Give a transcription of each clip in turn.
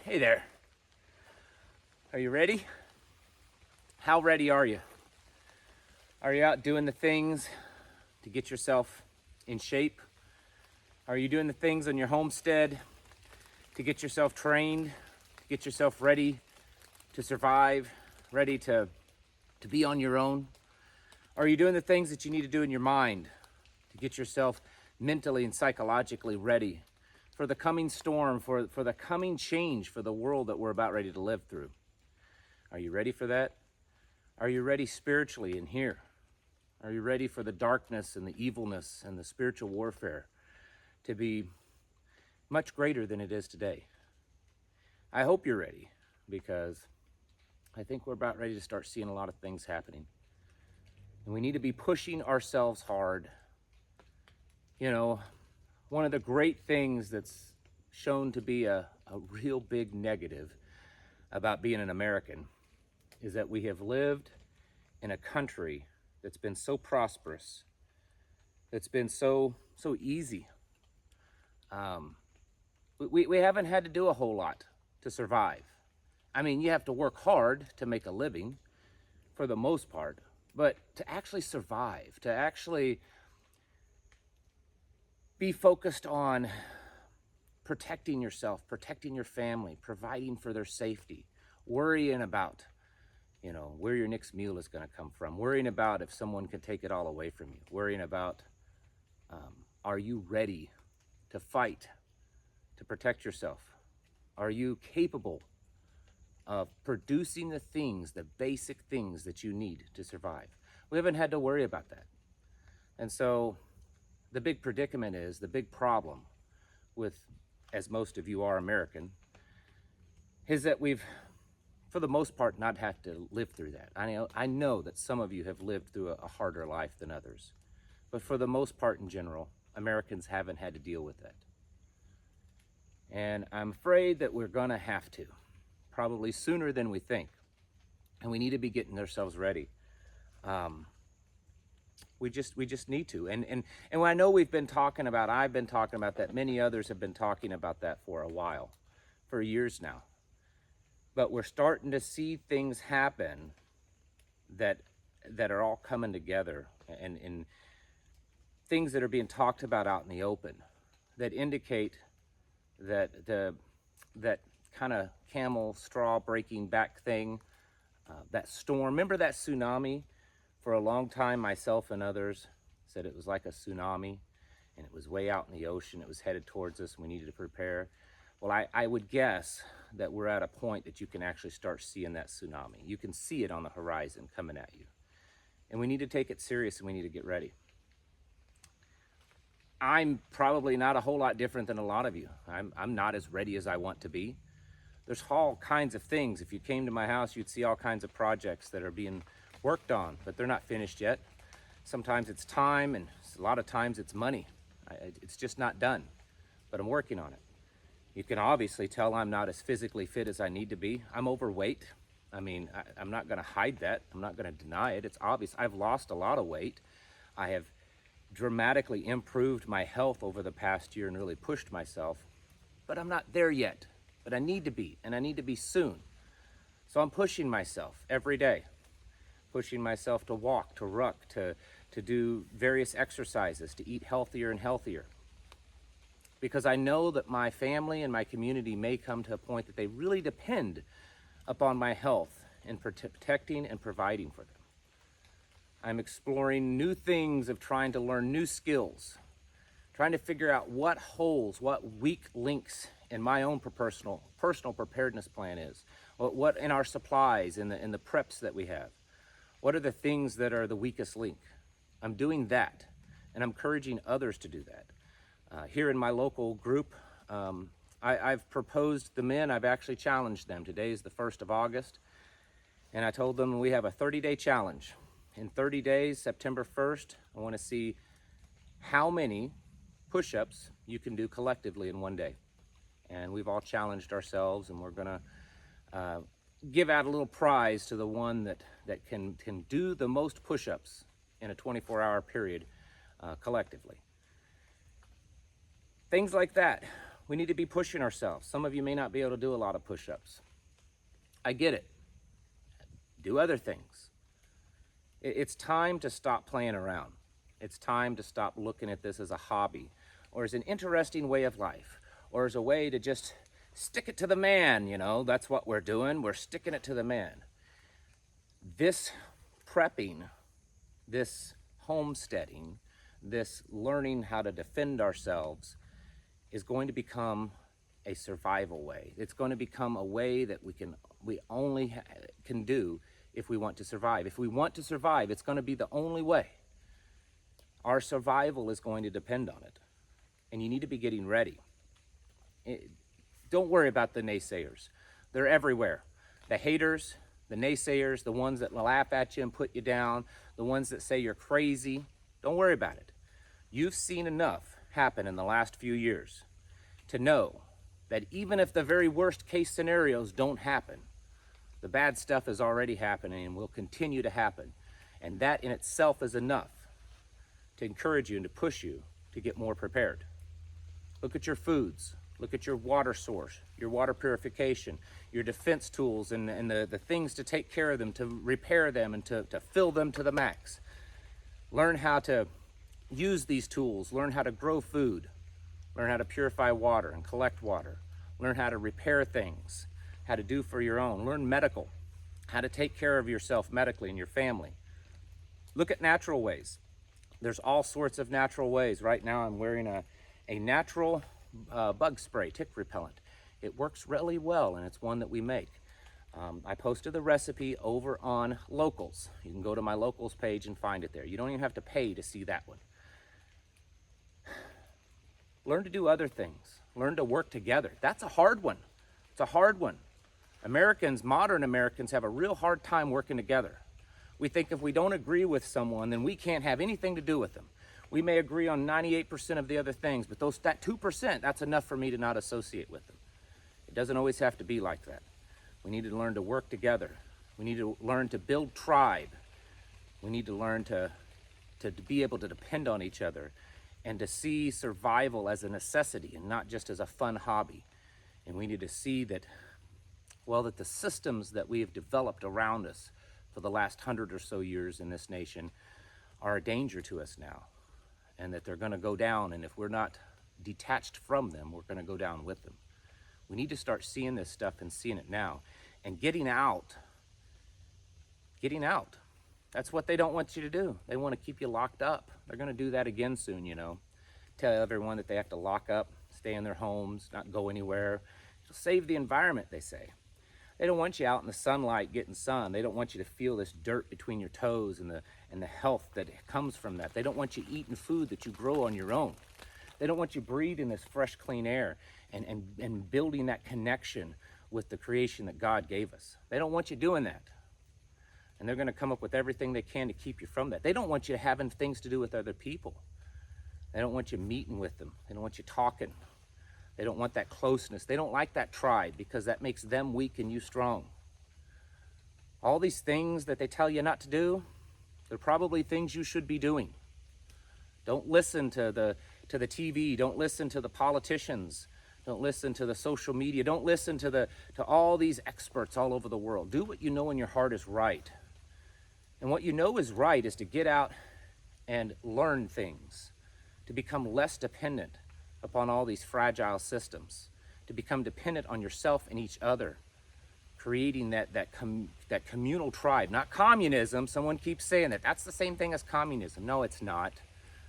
Hey there. Are you ready? How ready are you? Are you out doing the things to get yourself in shape? Are you doing the things on your homestead to get yourself trained, to get yourself ready to survive, ready to be on your own? Are you doing the things that you need to do in your mind to get yourself mentally and psychologically ready for the coming storm, for the coming change, for the world that we're about ready to live through? Are you ready for that? Are you ready spiritually in here? Are you ready for the darkness and the evilness and the spiritual warfare to be much greater than it is today? I hope you're ready, because I think we're about ready to start seeing a lot of things happening. And we need to be pushing ourselves hard. You know, one of the great things that's shown to be a real big negative about being an American is that we have lived in a country that's been so prosperous, that's been so easy. We haven't had to do a whole lot to survive. I mean, you have to work hard to make a living for the most part, but to actually survive, to actually be focused on protecting yourself, protecting your family, providing for their safety, worrying about, you know, where your next meal is going to come from, worrying about if someone can take it all away from you, worrying about, are you ready to fight, to protect yourself? Are you capable of producing the things, the basic things that you need to survive? We haven't had to worry about that. And so the big predicament is, the big problem with, as most of you are American, is that we've, for the most part, not had to live through that. I know that some of you have lived through a harder life than others, but for the most part in general, Americans haven't had to deal with that. And I'm afraid that we're gonna have to, probably sooner than we think. And we need to be getting ourselves ready. We just need to. And I know I've been talking about that, many others have been talking about that for a while, for years now. But we're starting to see things happen that are all coming together, and things that are being talked about out in the open that indicate that that kind of camel straw breaking back thing, that storm. Remember that tsunami? For a long time, myself and others said it was like a tsunami, and it was way out in the ocean. It was headed towards us, and we needed to prepare. Well, I would guess that we're at a point that you can actually start seeing that tsunami. You can see it on the horizon coming at you. And we need to take it serious, and we need to get ready. I'm probably not a whole lot different than a lot of you. I'm not as ready as I want to be. There's all kinds of things. If you came to my house, you'd see all kinds of projects that are being worked on, but they're not finished yet. Sometimes it's time, and a lot of times it's money. It's just not done, but I'm working on it. You can obviously tell I'm not as physically fit as I need to be. I'm overweight. I mean, I'm not gonna hide that. I'm not gonna deny it. It's obvious. I've lost a lot of weight. I have dramatically improved my health over the past year and really pushed myself, but I'm not there yet. But I need to be, and I need to be soon. So I'm pushing myself every day, pushing myself to walk, to ruck, to do various exercises, to eat healthier and healthier. Because I know that my family and my community may come to a point that they really depend upon my health in protecting and providing for them. I'm exploring new things of trying to learn new skills, trying to figure out what holes, what weak links in my own personal preparedness plan is, what in our supplies, in the preps that we have. What are the things that are the weakest link? I'm doing that, and I'm encouraging others to do that. Here in my local group, I've proposed the men, I've actually challenged them. Today is the 1st of August, and I told them we have a 30-day challenge. In 30 days, September 1st, I want to see how many push-ups you can do collectively in one day. And we've all challenged ourselves, and we're gonna give out a little prize to the one that can do the most push-ups in a 24-hour period collectively. Things like that. We need to be pushing ourselves. Some of you may not be able to do a lot of push-ups. I get it. Do other things. It's time to stop playing around. It's time to stop looking at this as a hobby or as an interesting way of life or as a way to just stick it to the man, you know. That's what we're doing. We're sticking it to the man. This prepping, this homesteading, this learning how to defend ourselves is going to become a survival way. It's going to become a way that we only can do if we want to survive. If we want to survive, it's going to be the only way. Our survival is going to depend on it. And you need to be getting ready. Don't worry about the naysayers. They're everywhere. The haters, the naysayers, the ones that laugh at you and put you down, the ones that say you're crazy. Don't worry about it. You've seen enough happen in the last few years to know that even if the very worst case scenarios don't happen, the bad stuff is already happening and will continue to happen. And that in itself is enough to encourage you and to push you to get more prepared. Look at your foods. Look at your water source, your water purification, your defense tools, and the things to take care of them, to repair them, and to fill them to the max. Learn how to use these tools. Learn how to grow food. Learn how to purify water and collect water. Learn how to repair things, how to do for your own. Learn medical, how to take care of yourself medically and your family. Look at natural ways. There's all sorts of natural ways. Right now I'm wearing a natural bug spray, tick repellent. It works really well, and it's one that we make. I posted the recipe over on Locals. You can go to my Locals page and find it there. You don't even have to pay to see that one. Learn to do other things. Learn to work together. That's a hard one. It's a hard one. Americans, modern Americans, have a real hard time working together. We think if we don't agree with someone, then we can't have anything to do with them. We may agree on 98% of the other things, but that 2%, that's enough for me to not associate with them. It doesn't always have to be like that. We need to learn to work together. We need to learn to build tribe. We need to learn to be able to depend on each other and to see survival as a necessity and not just as a fun hobby. And we need to see that, well, that the systems that we have developed around us for the last 100 or so years in this nation are a danger to us now, and that they're going to go down, and if we're not detached from them, we're going to go down with them. We need to start seeing this stuff and seeing it now and getting out. Getting out. That's what they don't want you to do. They want to keep you locked up. They're going to do that again soon, you know. Tell everyone that they have to lock up, stay in their homes, not go anywhere. It'll save the environment, they say. They don't want you out in the sunlight getting sun. They don't want you to feel this dirt between your toes and the health that comes from that. They don't want you eating food that you grow on your own. They don't want you breathing this fresh, clean air and building that connection with the creation that God gave us. They don't want you doing that. And they're going to come up with everything they can to keep you from that. They don't want you having things to do with other people. They don't want you meeting with them. They don't want you talking. They don't want that closeness. They don't like that tribe because that makes them weak and you strong. All these things that they tell you not to do, they're probably things you should be doing. Don't listen to the TV. Don't listen to the politicians. Don't listen to the social media. Don't listen to all these experts all over the world. Do what you know in your heart is right. And what you know is right is to get out and learn things, to become less dependent upon all these fragile systems, to become dependent on yourself and each other, creating that communal tribe, not communism. Someone keeps saying that. That's the same thing as communism. No, it's not.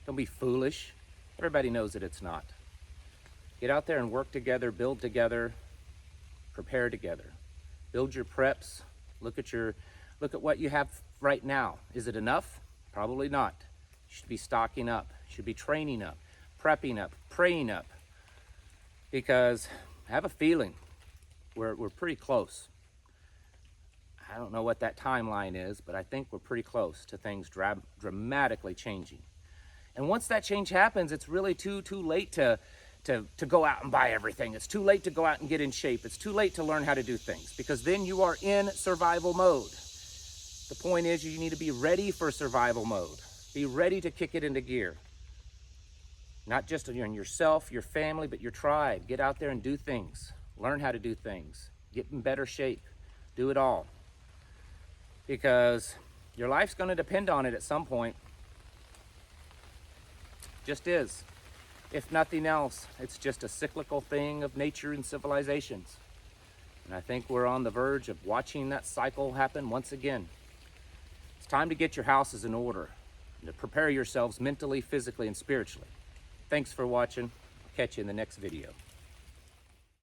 Don't be foolish. Everybody knows that it's not. Get out there and work together, build together, prepare together. Build your preps. Look at what you have right now. Is it enough? Probably not. You should be stocking up. You should be training up, prepping up, praying up. Because I have a feeling we're pretty close. I don't know what that timeline is, but I think we're pretty close to things dramatically changing. And once that change happens, it's really too late to go out and buy everything. It's too late to go out and get in shape. It's too late to learn how to do things, because then you are in survival mode. The point is, you need to be ready for survival mode. Be ready to kick it into gear. Not just on yourself, your family, but your tribe. Get out there and do things. Learn how to do things. Get in better shape. Do it all. Because your life's going to depend on it at some point. Just is. If nothing else, it's just a cyclical thing of nature and civilizations. And I think we're on the verge of watching that cycle happen once again. It's time to get your houses in order and to prepare yourselves mentally, physically, and spiritually. Thanks for watching. I'll catch you in the next video.